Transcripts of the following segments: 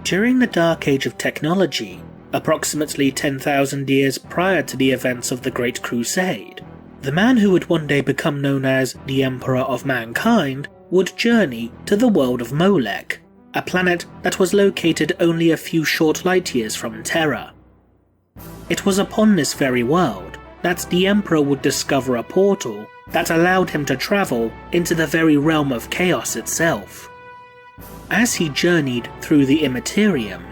During the Dark Age of technology, approximately 10,000 years prior to the events of the Great Crusade, the man who would one day become known as the Emperor of Mankind would journey to the world of Molech, a planet that was located only a few short light years from Terra. It was upon this very world that the Emperor would discover a portal that allowed him to travel into the very realm of chaos itself. As he journeyed through the Immaterium,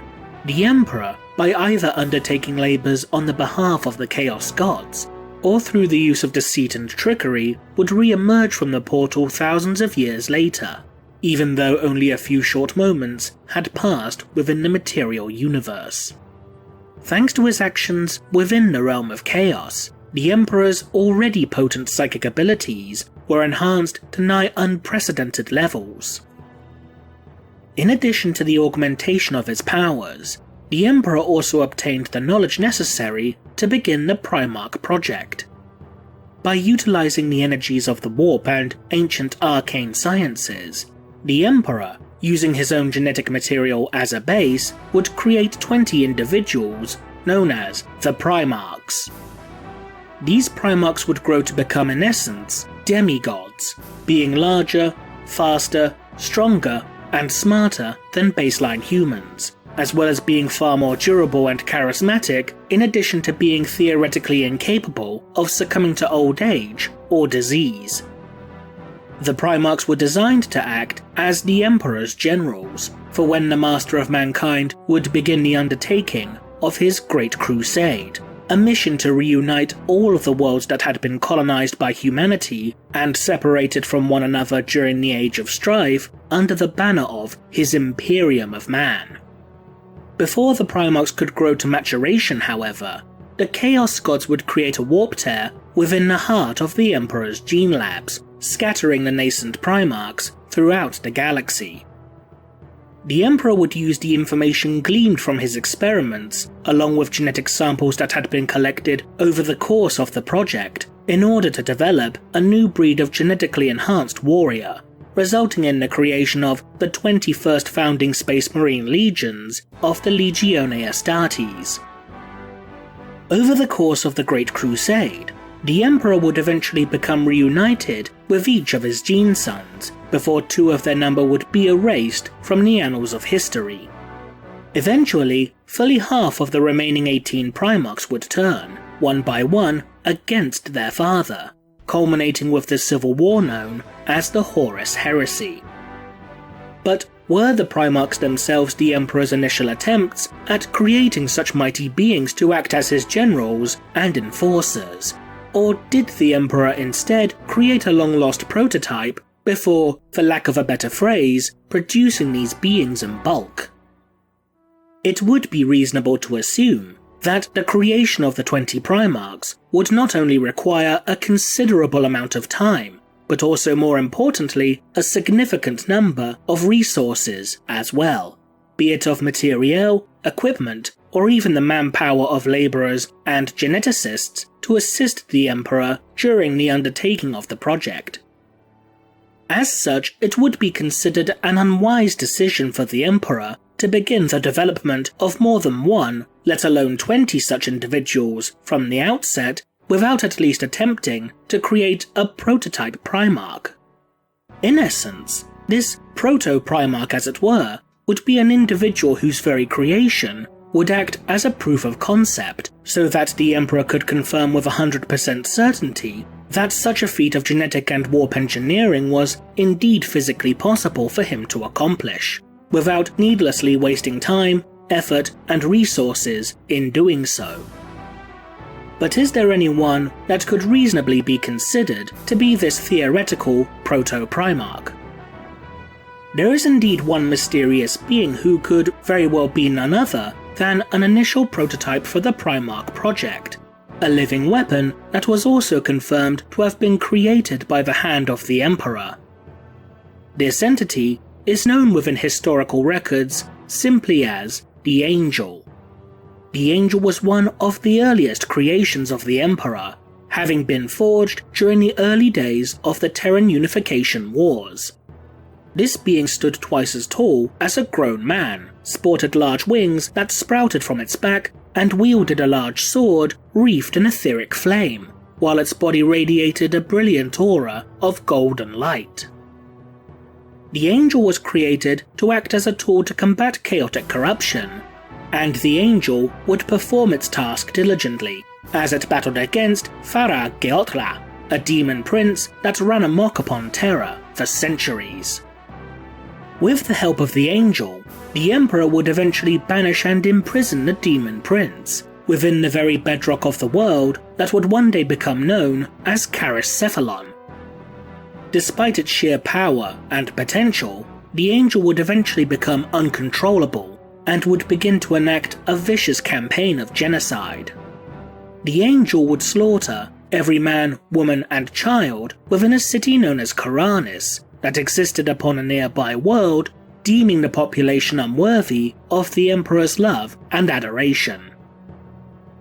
the Emperor, by either undertaking labours on the behalf of the Chaos Gods, or through the use of deceit and trickery, would re-emerge from the portal thousands of years later, even though only a few short moments had passed within the material universe. Thanks to his actions within the realm of chaos, the Emperor's already potent psychic abilities were enhanced to nigh unprecedented levels. In addition to the augmentation of his powers, the Emperor also obtained the knowledge necessary to begin the Primarch project. By utilizing the energies of the warp and ancient arcane sciences, the Emperor, using his own genetic material as a base, would create 20 individuals known as the Primarchs. These Primarchs would grow to become, in essence, demigods, being larger, faster, stronger, and smarter than baseline humans, as well as being far more durable and charismatic, in addition to being theoretically incapable of succumbing to old age or disease. The Primarchs were designed to act as the Emperor's generals for when the Master of Mankind would begin the undertaking of his Great Crusade, a mission to reunite all of the worlds that had been colonized by humanity and separated from one another during the Age of Strife under the banner of his Imperium of Man. Before the Primarchs could grow to maturation, however, the Chaos Gods would create a warp tear within the heart of the Emperor's gene labs, scattering the nascent Primarchs throughout the galaxy. The Emperor would use the information gleaned from his experiments, along with genetic samples that had been collected over the course of the project, in order to develop a new breed of genetically enhanced warrior, resulting in the creation of the 21st founding Space Marine Legions of the Legione Astartes. Over the course of the Great Crusade, the Emperor would eventually become reunited with each of his gene sons, before 2 of their number would be erased from the annals of history. Eventually, fully half of the remaining 18 Primarchs would turn, one by one, against their father, culminating with the civil war known as the Horus Heresy. But were the Primarchs themselves the Emperor's initial attempts at creating such mighty beings to act as his generals and enforcers? Or did the Emperor instead create a long-lost prototype before, for lack of a better phrase, producing these beings in bulk? It would be reasonable to assume that the creation of the 20 Primarchs would not only require a considerable amount of time, but also more importantly, a significant number of resources as well, be it of materiel, equipment, or even the manpower of labourers and geneticists to assist the Emperor during the undertaking of the project. As such, it would be considered an unwise decision for the Emperor to begin the development of more than one, let alone 20 such individuals from the outset, without at least attempting to create a prototype Primarch. In essence, this proto-Primarch, as it were, would be an individual whose very creation would act as a proof of concept, so that the Emperor could confirm with 100% certainty that such a feat of genetic and warp engineering was indeed physically possible for him to accomplish, without needlessly wasting time, effort, and resources in doing so. But is there anyone that could reasonably be considered to be this theoretical proto-Primarch? There is indeed one mysterious being who could very well be none other than an initial prototype for the Primarch project, a living weapon that was also confirmed to have been created by the hand of the Emperor. This entity is known within historical records simply as the Angel. The Angel was one of the earliest creations of the Emperor, having been forged during the early days of the Terran Unification Wars. This being stood twice as tall as a grown man, sported large wings that sprouted from its back, and wielded a large sword wreathed in etheric flame, while its body radiated a brilliant aura of golden light. The angel was created to act as a tool to combat chaotic corruption, and the angel would perform its task diligently, as it battled against Farah Geotla, a demon prince that ran amok upon Terra for centuries. With the help of the angel, the Emperor would eventually banish and imprison the demon prince within the very bedrock of the world that would one day become known as Caris-Cephalon. Despite its sheer power and potential, the angel would eventually become uncontrollable and would begin to enact a vicious campaign of genocide. The angel would slaughter every man, woman and child within a city known as Karanis that existed upon a nearby world, deeming the population unworthy of the Emperor's love and adoration.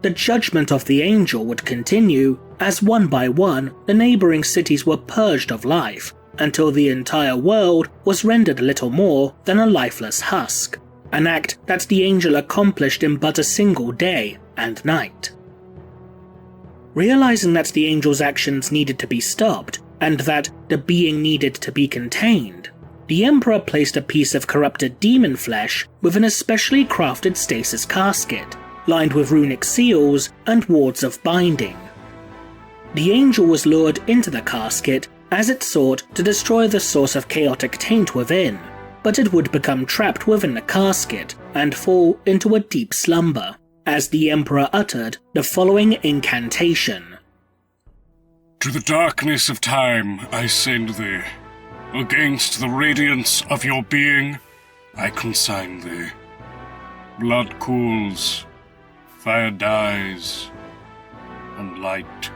The judgment of the angel would continue as one by one the neighbouring cities were purged of life, until the entire world was rendered little more than a lifeless husk, an act that the angel accomplished in but a single day and night. Realizing that the angel's actions needed to be stopped, and that the being needed to be contained, the Emperor placed a piece of corrupted demon flesh within a specially crafted stasis casket, lined with runic seals and wards of binding. The angel was lured into the casket as it sought to destroy the source of chaotic taint within, but it would become trapped within the casket and fall into a deep slumber, as the Emperor uttered the following incantation. To the darkness of time I send thee. Against the radiance of your being I consign thee. Blood cools, fire dies, and light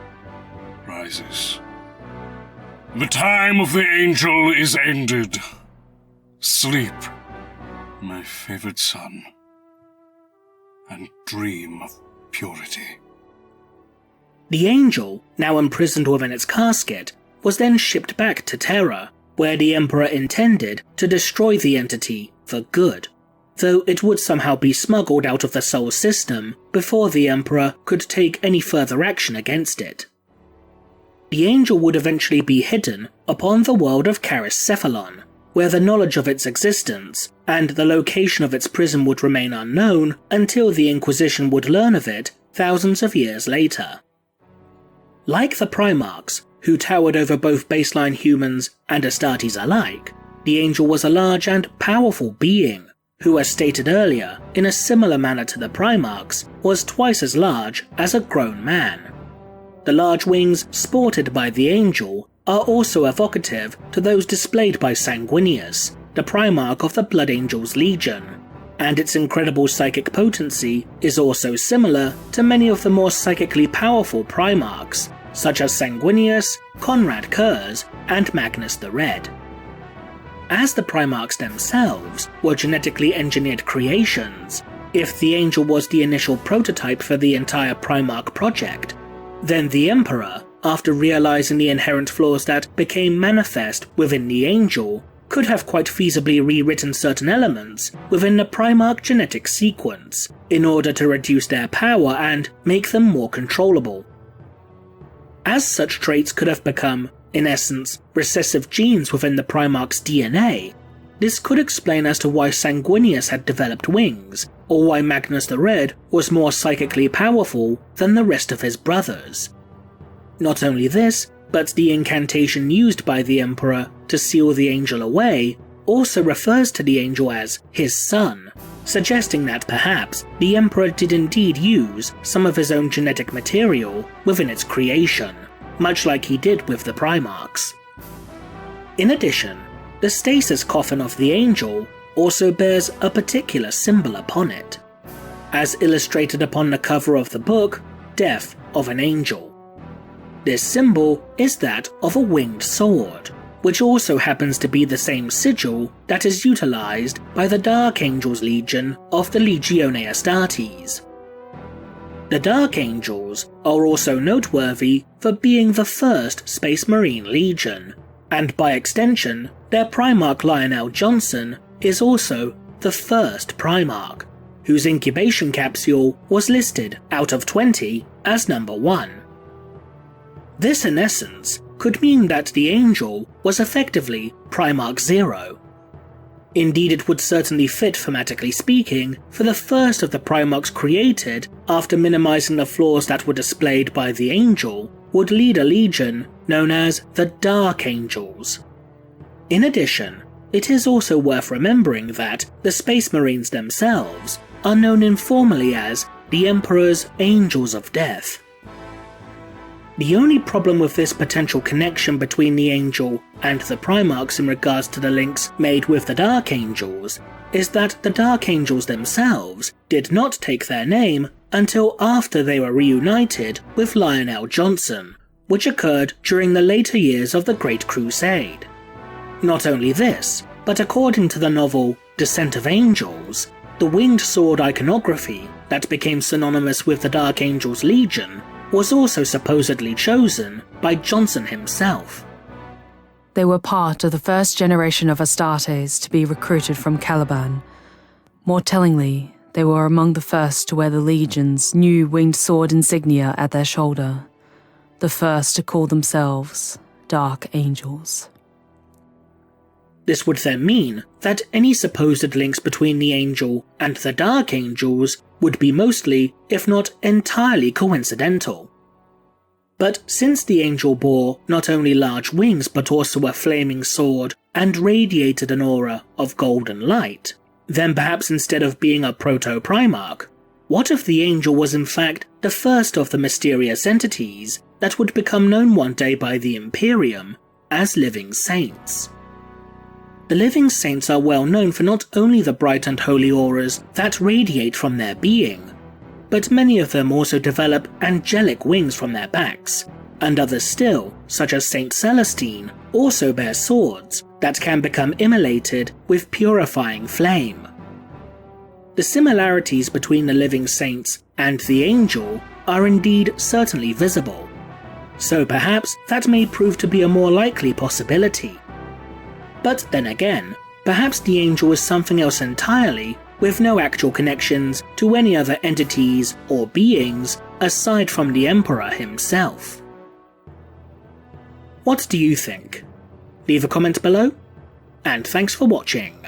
rises. The time of the angel is ended. Sleep, my favored son, and dream of purity. The angel, now imprisoned within its casket, was then shipped back to Terra, where the Emperor intended to destroy the entity for good, though it would somehow be smuggled out of the Sol system before the Emperor could take any further action against it. The angel would eventually be hidden upon the world of Caris-Cephalon, where the knowledge of its existence and the location of its prison would remain unknown until the Inquisition would learn of it thousands of years later. Like the Primarchs, who towered over both baseline humans and Astartes alike, the angel was a large and powerful being, who, as stated earlier, in a similar manner to the Primarchs, was twice as large as a grown man. The large wings sported by the angel are also evocative to those displayed by Sanguinius, the Primarch of the Blood Angels Legion, and its incredible psychic potency is also similar to many of the more psychically powerful Primarchs, such as Sanguinius, Conrad Kurz, and Magnus the Red. As the Primarchs themselves were genetically engineered creations, if the angel was the initial prototype for the entire Primarch project, then the Emperor, after realizing the inherent flaws that became manifest within the angel, could have quite feasibly rewritten certain elements within the Primarch genetic sequence in order to reduce their power and make them more controllable. As such traits could have become, in essence, recessive genes within the Primarch's DNA, this could explain as to why Sanguinius had developed wings, or why Magnus the Red was more psychically powerful than the rest of his brothers. Not only this, but the incantation used by the Emperor to seal the angel away also refers to the angel as his son, suggesting that perhaps the Emperor did indeed use some of his own genetic material within its creation, much like he did with the Primarchs. In addition, the stasis coffin of the angel also bears a particular symbol upon it, as illustrated upon the cover of the book Death of an Angel. This symbol is that of a winged sword, which also happens to be the same sigil that is utilized by the Dark Angels Legion of the Legione Astartes. The Dark Angels are also noteworthy for being the first Space Marine Legion, and by extension, their Primarch Lionel Johnson is also the first Primarch, whose incubation capsule was listed out of 20 as number 1. This in essence could mean that the Angel was effectively Primarch 0. Indeed, it would certainly fit, thematically speaking, for the first of the Primarchs created after minimizing the flaws that were displayed by the Angel would lead a legion known as the Dark Angels. In addition, it is also worth remembering that the Space Marines themselves are known informally as the Emperor's Angels of Death. The only problem with this potential connection between the Angel and the Primarchs in regards to the links made with the Dark Angels is that the Dark Angels themselves did not take their name until after they were reunited with Lionel Johnson, which occurred during the later years of the Great Crusade. Not only this, but according to the novel Descent of Angels, the winged sword iconography that became synonymous with the Dark Angels Legion was also supposedly chosen by Johnson himself. They were part of the first generation of Astartes to be recruited from Caliban. More tellingly, they were among the first to wear the Legion's new winged sword insignia at their shoulder, the first to call themselves Dark Angels. This would then mean that any supposed links between the Angel and the Dark Angels would be mostly, if not entirely, coincidental. But since the Angel bore not only large wings but also a flaming sword and radiated an aura of golden light, then perhaps instead of being a proto-Primarch, what if the Angel was in fact the first of the mysterious entities that would become known one day by the Imperium as Living Saints? The Living Saints are well known for not only the bright and holy auras that radiate from their being, but many of them also develop angelic wings from their backs, and others still, such as Saint Celestine, also bear swords that can become immolated with purifying flame. The similarities between the Living Saints and the Angel are indeed certainly visible, so perhaps that may prove to be a more likely possibility. But then again, perhaps the Angel is something else entirely, with no actual connections to any other entities or beings aside from the Emperor himself. What do you think? Leave a comment below, and thanks for watching.